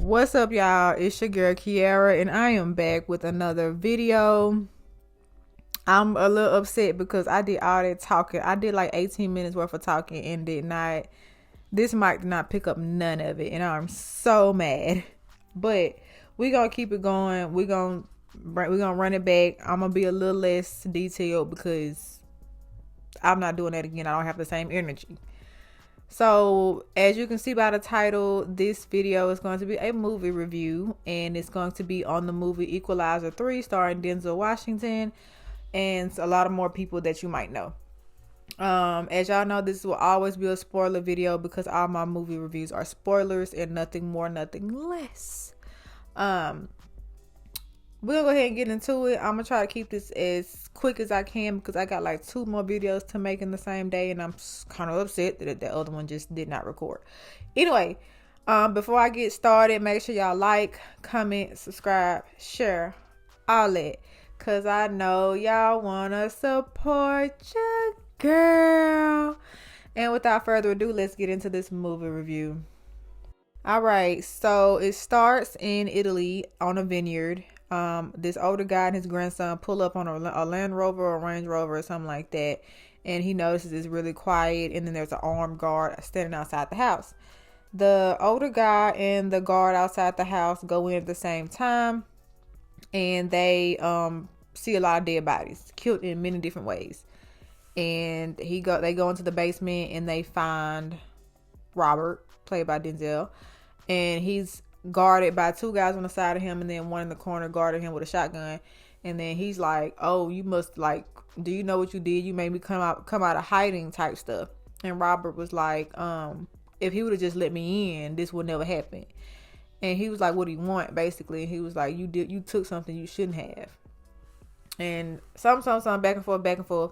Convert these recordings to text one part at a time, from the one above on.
What's up, y'all? It's your girl Kiara, and I am back with another video. I'm a little upset because I did all that talking. I did like 18 minutes worth of talking and this mic did not pick up none of it, and I'm so mad. But we gonna keep it going. We gonna run it back. I'm gonna be a little less detailed because I'm not doing that again. I don't have the same energy. So, as you can see by the title, this video is going to be a movie review, and it's going to be on the movie Equalizer 3 starring Denzel Washington and a lot of more people that you might know. As y'all know, this will always be a spoiler video because all my movie reviews are spoilers and nothing more, nothing less. We'll go ahead and get into it. I'm gonna try to keep this as quick as I can because I got like 2 more videos to make in the same day, and I'm kind of upset that the other one just did not record. Anyway, before I get started, make sure y'all like, comment, subscribe, share, all that, cause I know y'all wanna support your girl. And without further ado, let's get into this movie review. All right, so it starts in Italy on a vineyard. This older guy and his grandson pull up on a Land Rover or a Range Rover or something like that, and he notices it's really quiet, and then there's an armed guard standing outside the house. The older guy and the guard outside the house go in at the same time, and they see a lot of dead bodies, killed in many different ways. And they go into the basement and they find Robert, played by Denzel, and he's guarded by 2 guys on the side of him, and then one in the corner guarding him with a shotgun. And then he's like, "Oh, you must do you know what you did? You made me come out of hiding," type stuff. And Robert was like, if he would have just let me in, this would never happen. And he was like, "What do you want?" Basically, and he was like, you took something you shouldn't have." And some back and forth.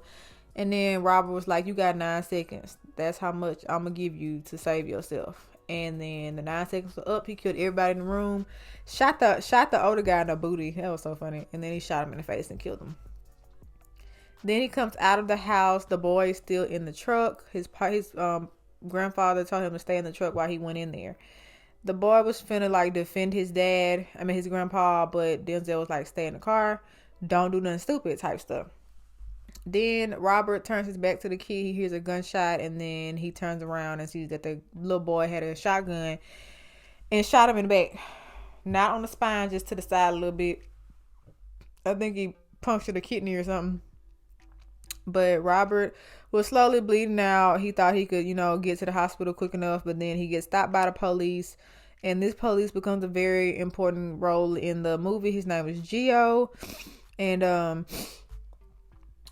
And then Robert was like, "You got 9 seconds. That's how much I'm gonna give you to save yourself." And then the 9 seconds were up. He killed everybody in the room. Shot the older guy in the booty. That was so funny. And then he shot him in the face and killed him. Then he comes out of the house. The boy is still in the truck. His grandfather told him to stay in the truck while he went in there. The boy was finna defend his grandpa, but Denzel was like, "Stay in the car. Don't do nothing stupid," type stuff. Then Robert turns his back to the kid. He hears a gunshot, and then he turns around and sees that the little boy had a shotgun and shot him in the back. Not on the spine, just to the side a little bit. I think he punctured a kidney or something. But Robert was slowly bleeding out. He thought he could, get to the hospital quick enough, but then he gets stopped by the police. And this police becomes a very important role in the movie. His name is Gio. And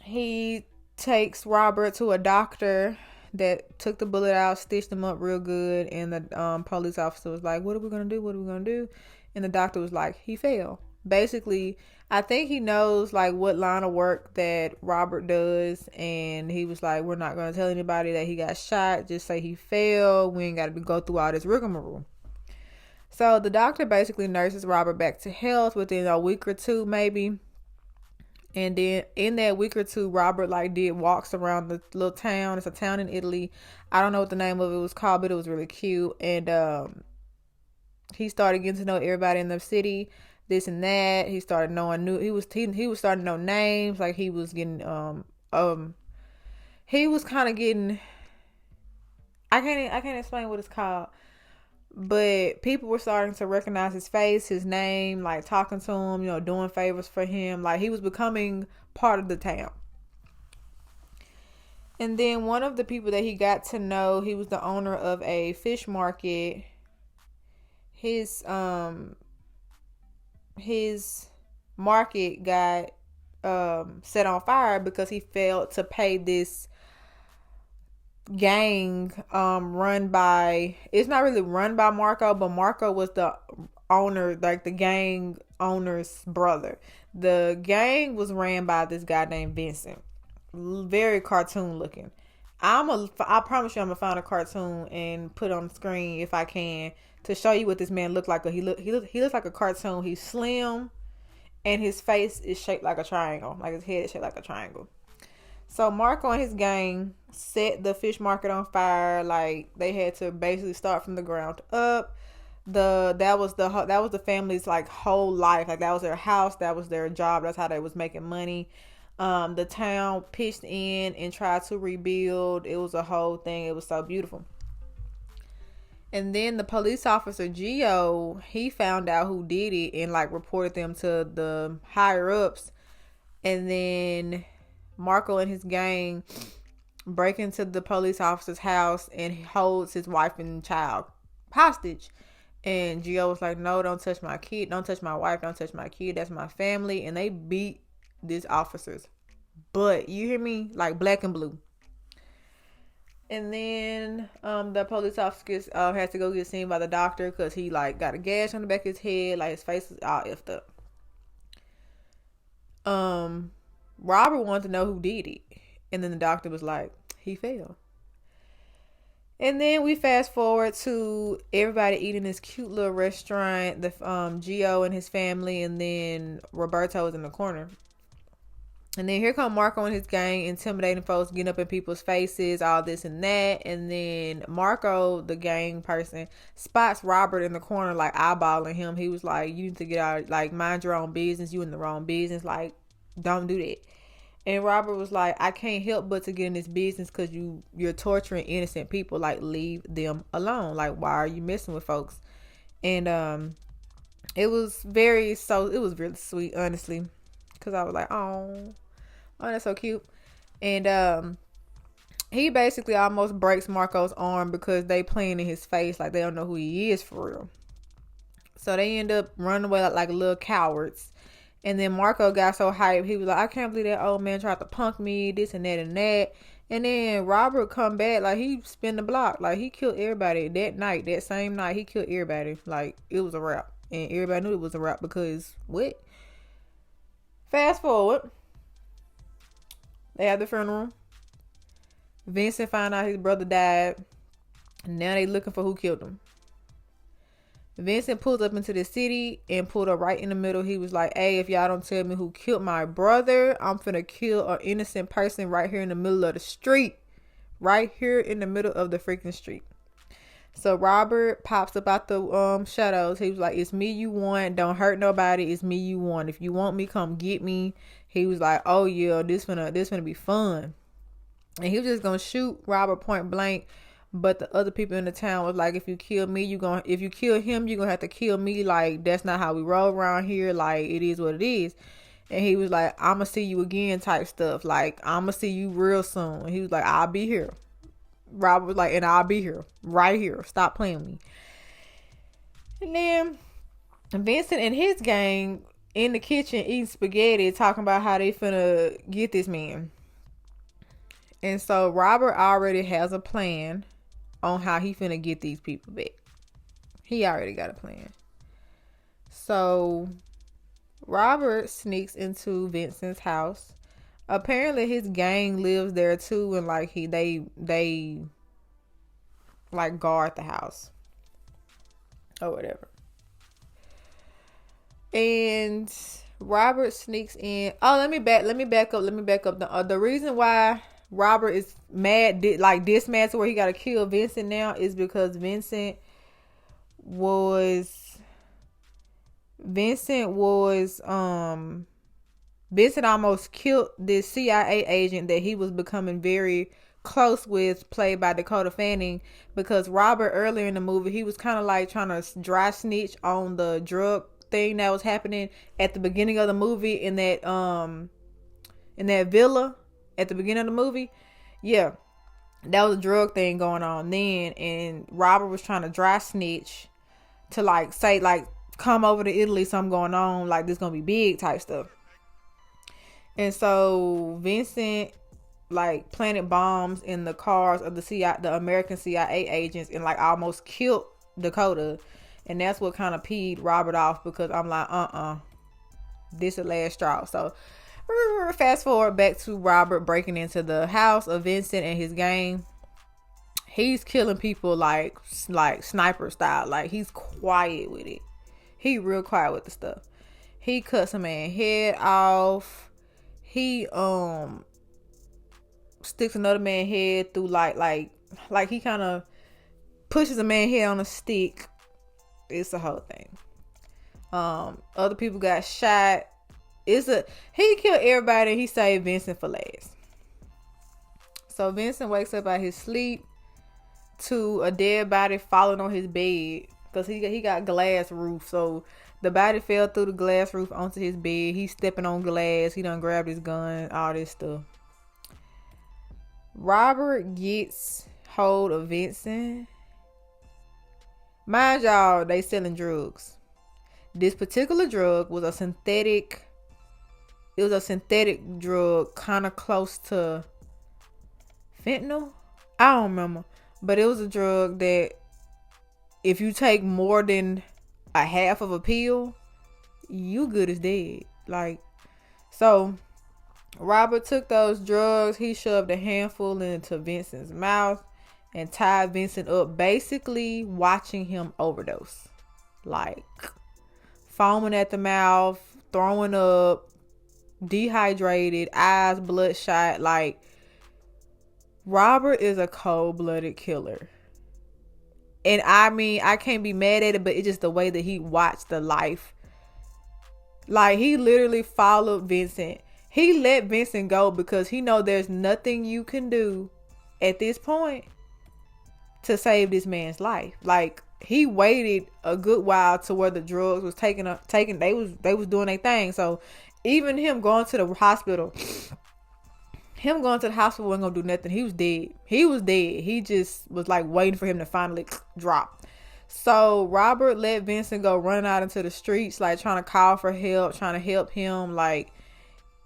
he takes Robert to a doctor that took the bullet out, stitched him up real good. And the police officer was like, "What are we going to do? What are we going to do?" And the doctor was like, "He fell." Basically, I think he knows what line of work that Robert does. And he was like, "We're not going to tell anybody that he got shot. Just say he fell. We ain't got to go through all this rigmarole." So the doctor basically nurses Robert back to health within a week or 2, maybe. And then in that week or 2, Robert did walks around the little town. It's a town in Italy. I don't know what the name of it was called, but it was really cute. And he started getting to know everybody in the city, this and that. He started knowing he was starting to know names. He was getting he was kind of getting, I can't explain what it's called. But people were starting to recognize his face, his name, talking to him, doing favors for him. He was becoming part of the town. And then one of the people that he got to know, he was the owner of a fish market. His market got set on fire because he failed to pay this gang it's not really run by Marco, but Marco was the owner, the gang owner's brother. The gang was ran by this guy named Vincent, very cartoon looking. I promise you I'm gonna find a cartoon and put on the screen if I can to show you what this man looked like. He looks like a cartoon. He's slim and his face is shaped like a triangle, his head is shaped like a triangle. So Marco and his gang set the fish market on fire. They had to basically start from the ground up. that was the family's like whole life. Like that was their house, that was their job, that's how they was making money. The town pitched in and tried to rebuild. It was a whole thing. It was so beautiful. And then the police officer Gio, he found out who did it and like reported them to the higher ups. And then Marco and his gang break into the police officer's house and holds his wife and child hostage. And Gio was like, no, don't touch my kid, don't touch my wife, don't touch my kid, that's my family. And they beat these officers, but you hear me, like black and blue. And then the police officer has to go get seen by the doctor because he like got a gash on the back of his head, like his face is all effed up. Robert wanted to know who did it, and then the doctor was like, he fell. And then we fast forward to everybody eating this cute little restaurant. The Gio and his family, and then Roberto is in the corner. And then here come Marco and his gang, intimidating folks, getting up in people's faces, all this and that. And then Marco, the gang person, spots Robert in the corner, like eyeballing him. He was like, you need to get out, like mind your own business. You in the wrong business. Like, don't do that. And Robert was like, I can't help but to get in this business because you're torturing innocent people. Like, leave them alone. Like, why are you messing with folks? And it was really sweet, honestly, because I was like, oh, that's so cute. And he basically almost breaks Marco's arm because they playing in his face like they don't know who he is for real. So they end up running away like little cowards. And then Marco got so hyped, he was like, I can't believe that old man tried to punk me, this and that and that. And then Robert come back, like he spin the block, like he killed everybody that night, that same night, he killed everybody. Like it was a wrap. And everybody knew it was a wrap because what? Fast forward. They had the funeral. Vincent found out his brother died. And now they looking for who killed him. Vincent pulled up into the city and pulled up right in the middle. He was like, hey, if y'all don't tell me who killed my brother, I'm finna kill an innocent person right here in the middle of the street. Right here in the middle of the freaking street. So Robert pops up out the shadows. He was like, it's me you want. Don't hurt nobody. It's me you want. If you want me, come get me. He was like, oh yeah, this finna be fun. And he was just gonna shoot Robert point blank. But the other people in the town was like, if you kill me, if you kill him, you're gonna have to kill me. Like, that's not how we roll around here. Like, it is what it is. And he was like, I'ma see you again type stuff. Like, I'ma see you real soon. And he was like, I'll be here. Robert was like, and I'll be here. Right here. Stop playing with me. And then Vincent and his gang in the kitchen eating spaghetti, talking about how they finna get this man. And so Robert already has a plan on how he finna get these people back. He already got a plan. So Robert sneaks into Vincent's house. Apparently his gang lives there too, and like they like guard the house or whatever. And Robert sneaks in. Oh, let me back up. The reason why Robert is mad, like this mad to where he got to kill Vincent now, is because Vincent almost killed this CIA agent that he was becoming very close with, played by Dakota Fanning, because Robert earlier in the movie, he was kind of like trying to dry snitch on the drug thing that was happening at the beginning of the movie in that villa at the beginning of the movie. Yeah, that was a drug thing going on then, and Robert was trying to dry snitch to like say like, come over to Italy, something going on, like this gonna be big type stuff. And so Vincent like planted bombs in the cars of the American CIA agents, and like almost killed Dakota. And that's what kind of peed Robert off, because I'm like, this is the last straw. So fast forward back to Robert breaking into the house of Vincent and his gang. He's killing people like sniper style. Like, he's quiet with it. He real quiet with the stuff. He cuts a man's head off. He sticks another man's head through like he kind of pushes a man's head on a stick It's a whole thing. Other people got shot. He killed everybody. He saved Vincent for last. So Vincent wakes up out his sleep to a dead body falling on his bed because he got glass roof. So the body fell through the glass roof onto his bed. He's stepping on glass. He done grabbed his gun. All this stuff. Robert gets hold of Vincent. Mind y'all, they selling drugs. This particular drug was a synthetic. It was a synthetic drug, kind of close to fentanyl. I don't remember, but it was a drug that if you take more than a half of a pill, you good as dead. Like, so Robert took those drugs. He shoved a handful into Vincent's mouth and tied Vincent up, basically watching him overdose. Like, foaming at the mouth, throwing up, dehydrated, eyes bloodshot. Like, Robert is a cold-blooded killer. And I mean, I can't be mad at it, but it's just the way that he watched the life. Like, he literally followed Vincent. He let Vincent go because he know there's nothing you can do at this point to save this man's life. Like, he waited a good while to where the drugs was taking they was doing their thing. So even him going to the hospital wasn't gonna do nothing. He was dead. He just was like waiting for him to finally drop. So Robert let Vincent go running out into the streets, like trying to call for help, trying to help him, like,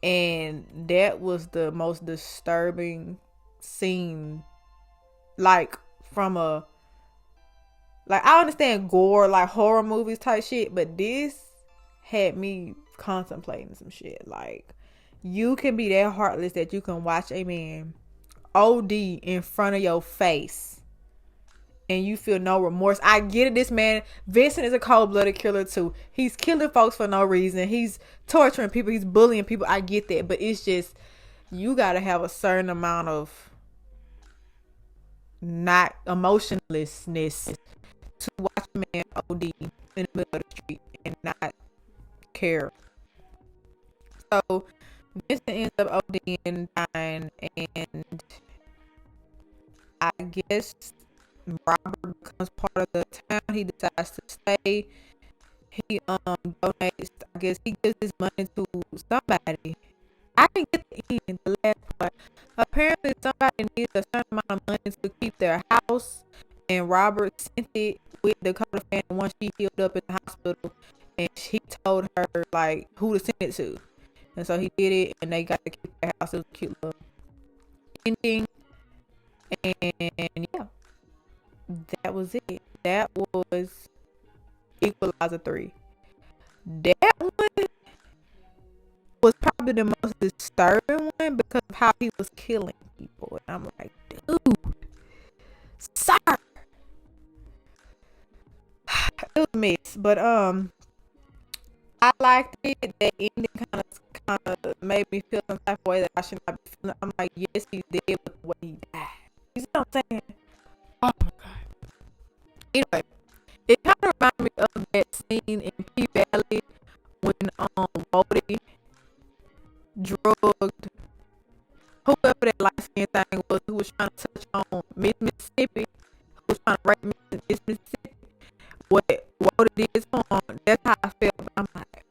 and that was the most disturbing scene. Like, from a, like, I understand gore, like horror movies type shit, but this had me contemplating some shit. Like, you can be that heartless that you can watch a man OD in front of your face and you feel no remorse. I get it. This man, Vincent, is a cold-blooded killer too. He's killing folks for no reason. He's torturing people. He's bullying people. I get that. But it's just, you got to have a certain amount of not emotionlessness to watch a man OD in the middle of the street and not care. So Vincent ends up ODing, dying, and I guess Robert becomes part of the town. He decides to stay. He donates. I guess he gives his money to somebody. I didn't get the end, the last part. Apparently, somebody needs a certain amount of money to keep their house, and Robert sent it with the co-defendant once she healed up in the hospital, and he told her like who to send it to, and so he did it, and they got to keep their house. It was a cute little ending, and yeah, that was it. That was Equalizer 3. That one was probably the most disturbing one because of how he was killing people. And I'm like, dude, sir. It was a mess. But I liked it. That ending kind of made me feel some type of way that I should not be feeling. I'm like, yes, he's dead, but the way he died. You see what I'm saying? Oh my god. Anyway, it kind of reminded me of that scene in P Valley when Wody drugged whoever that light skin thing was who was trying to touch on Mississippi, who was trying to rape Mississippi. What it is on, that's how I felt. I'm like,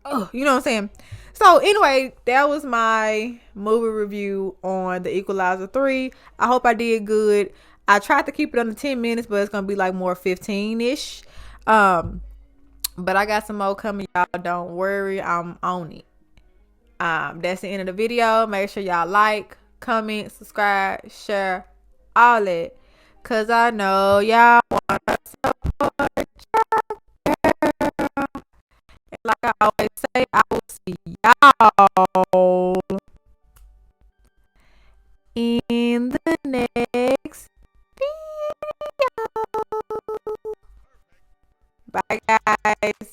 oh, you know what I'm saying? So anyway, that was my movie review on The Equalizer 3. I hope I did good. I tried to keep it under 10 minutes, but it's gonna be like more 15-ish. But I got some more coming, y'all. Don't worry, I'm on it. That's the end of the video. Make sure y'all like, comment, subscribe, share, all that, cause I know y'all wanna support your girl. And like I always say, I will see y'all in the next video. Bye guys.